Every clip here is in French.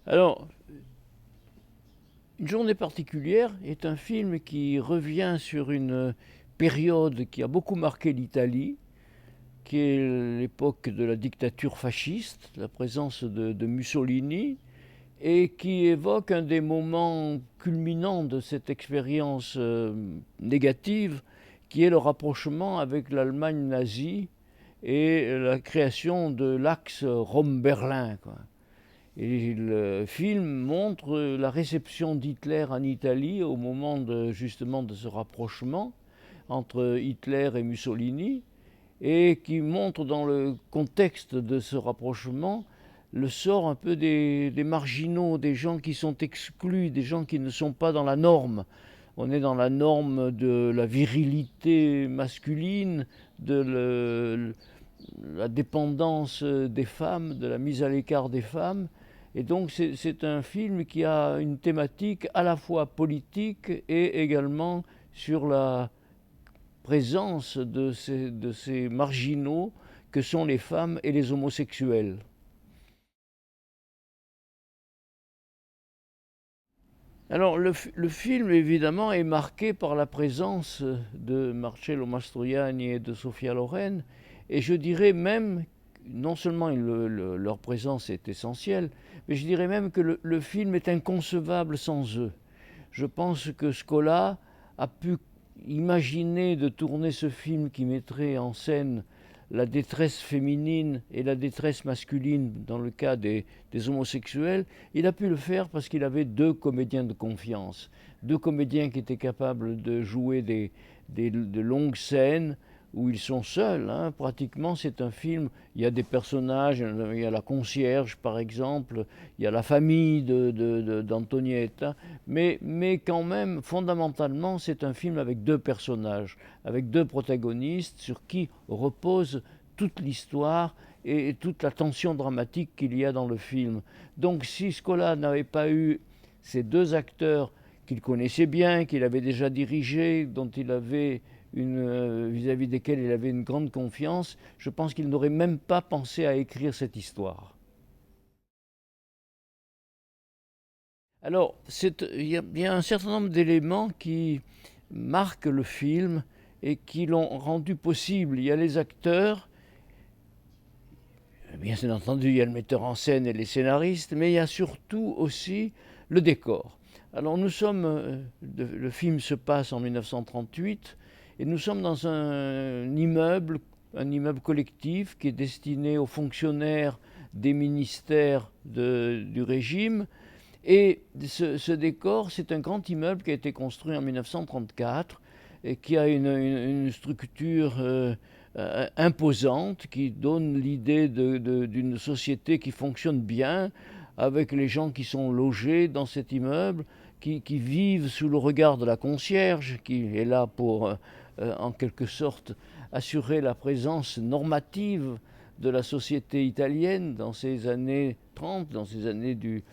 Alors, Une journée particulière est un film qui revient sur une période qui a beaucoup marqué l'Italie, qui est l'époque de la dictature fasciste, la présence de Mussolini, et qui évoque un des moments culminants de cette expérience négative, qui est le rapprochement avec l'Allemagne nazie et la création de l'axe Rome-Berlin, quoi. Et le film montre la réception d'Hitler en Italie au moment justement de ce rapprochement entre Hitler et Mussolini, et qui montre dans le contexte de ce rapprochement le sort un peu des marginaux, des gens qui sont exclus, des gens qui ne sont pas dans la norme. On est dans la norme de la virilité masculine, la dépendance des femmes, de la mise à l'écart des femmes. Et donc c'est un film qui a une thématique à la fois politique et également sur la présence de ces marginaux que sont les femmes et les homosexuels. Alors le film évidemment est marqué par la présence de Marcello Mastroianni et de Sofia Loren, et je dirais même, non seulement leur présence est essentielle, mais je dirais même que le film est inconcevable sans eux. Je pense que Scola a pu imaginer de tourner ce film qui mettrait en scène la détresse féminine et la détresse masculine dans le cas des homosexuels. Il a pu le faire parce qu'il avait deux comédiens de confiance, deux comédiens qui étaient capables de jouer de longues scènes où ils sont seuls, hein. Pratiquement, c'est un film. Il y a des personnages, il y a la concierge par exemple, il y a la famille d'Antonietta, mais quand même, fondamentalement, c'est un film avec deux personnages, avec deux protagonistes sur qui repose toute l'histoire et toute la tension dramatique qu'il y a dans le film. Donc si Scola n'avait pas eu ces deux acteurs qu'il connaissait bien, qu'il avait déjà dirigés, dont il avait vis-à-vis desquels il avait une grande confiance, je pense qu'il n'aurait même pas pensé à écrire cette histoire. Alors, il y a un certain nombre d'éléments qui marquent le film et qui l'ont rendu possible. Il y a les acteurs, bien entendu, il y a le metteur en scène et les scénaristes, mais il y a surtout aussi le décor. Alors, le film se passe en 1938 et nous sommes dans un immeuble collectif qui est destiné aux fonctionnaires des ministères du régime. Et ce décor, c'est un grand immeuble qui a été construit en 1934 et qui a une structure imposante, qui donne l'idée d'une société qui fonctionne bien, avec les gens qui sont logés dans cet immeuble, qui vivent sous le regard de la concierge, qui est là pour, en quelque sorte, assurer la présence normative de la société italienne dans ces années 30, dans ces années du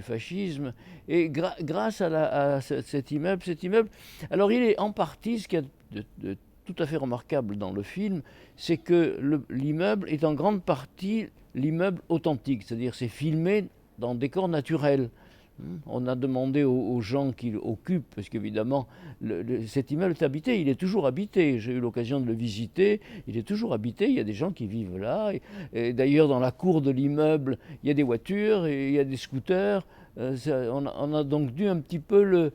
fascisme. Et grâce à cet immeuble, alors il est en partie, ce qui est de tout à fait remarquable dans le film, c'est que l'immeuble est en grande partie l'immeuble authentique, c'est-à-dire c'est filmé dans décor naturel. On a demandé aux gens qui l'occupent, parce qu'évidemment, cet immeuble est habité, il est toujours habité. J'ai eu l'occasion de le visiter, il est toujours habité, il y a des gens qui vivent là. Et d'ailleurs, dans la cour de l'immeuble, il y a des voitures, et il y a des scooters. On a donc dû un petit peu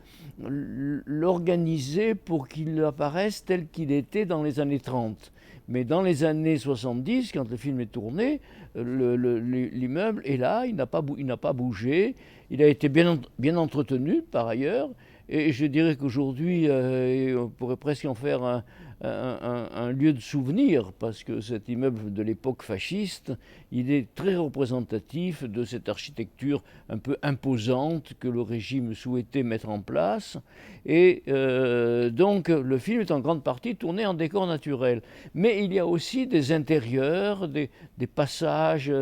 l'organiser pour qu'il apparaisse tel qu'il était dans les années 30. Mais dans les années 70, quand le film est tourné, l'immeuble est là, il n'a pas bougé, il a été bien entretenu par ailleurs, et je dirais qu'aujourd'hui, on pourrait presque en faire un lieu de souvenir, parce que cet immeuble de l'époque fasciste, il est très représentatif de cette architecture un peu imposante que le régime souhaitait mettre en place. Et donc le film est en grande partie tourné en décor naturel. Mais il y a aussi des intérieurs, des passages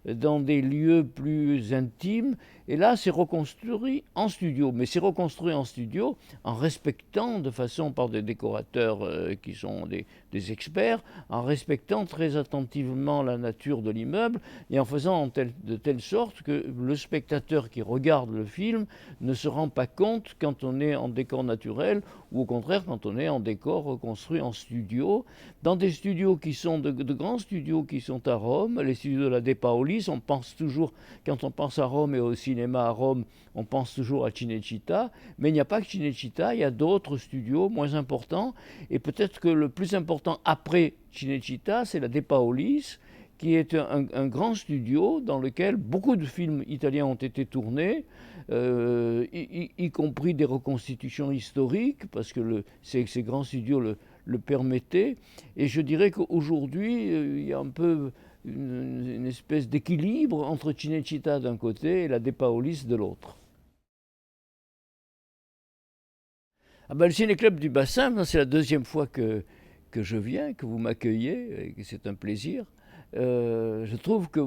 dans des lieux plus intimes, Et là, c'est reconstruit en studio, mais c'est reconstruit en studio en respectant de façon par des décorateurs qui sont des experts, en respectant très attentivement la nature de l'immeuble et en faisant de telle sorte que le spectateur qui regarde le film ne se rend pas compte quand on est en décor naturel ou au contraire quand on est en décor reconstruit en studio, dans des studios qui sont de grands studios qui sont à Rome, les studios de la De Paolis. On pense toujours, quand on pense à Rome et au cinéma à Rome, on pense toujours à Cinecittà, mais il n'y a pas que Cinecittà, il y a d'autres studios moins importants, et peut-être que le plus important après Cinecittà, c'est la De Paolis, qui est un grand studio dans lequel beaucoup de films italiens ont été tournés, y compris des reconstitutions historiques, parce que ces grands studios le permettaient. Et je dirais qu'aujourd'hui, il y a un peu une espèce d'équilibre entre Cinecittà d'un côté et la De Paolis de l'autre. Ah ben, le Ciné-Club du Bassin, c'est la deuxième fois que je viens, que vous m'accueillez, et que c'est un plaisir. Je trouve que,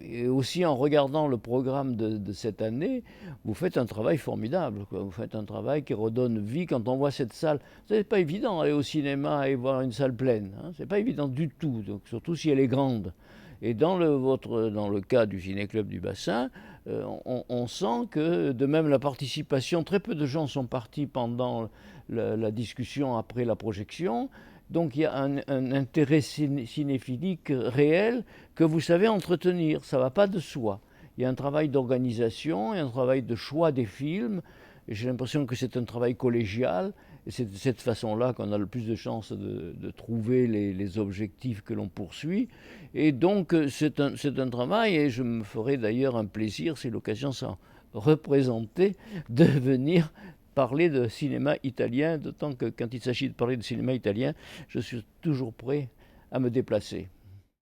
et aussi en regardant le programme de cette année, vous faites un travail formidable, quoi. Vous faites un travail qui redonne vie quand on voit cette salle. C'est pas évident d'aller au cinéma et voir une salle pleine, hein. C'est pas évident du tout, donc, surtout si elle est grande. Et dans le cas du Ciné-Club du Bassin, on sent que de même la participation, très peu de gens sont partis pendant la discussion après la projection. Donc il y a un intérêt cinéphilique réel que vous savez entretenir, ça ne va pas de soi. Il y a un travail d'organisation, il y a un travail de choix des films. J'ai l'impression que c'est un travail collégial, et c'est de cette façon-là qu'on a le plus de chances de trouver les objectifs que l'on poursuit. Et donc c'est un travail, et je me ferai d'ailleurs un plaisir, c'est l'occasion sans représenter, de venir parler de cinéma italien, d'autant que quand il s'agit de parler de cinéma italien, je suis toujours prêt à me déplacer.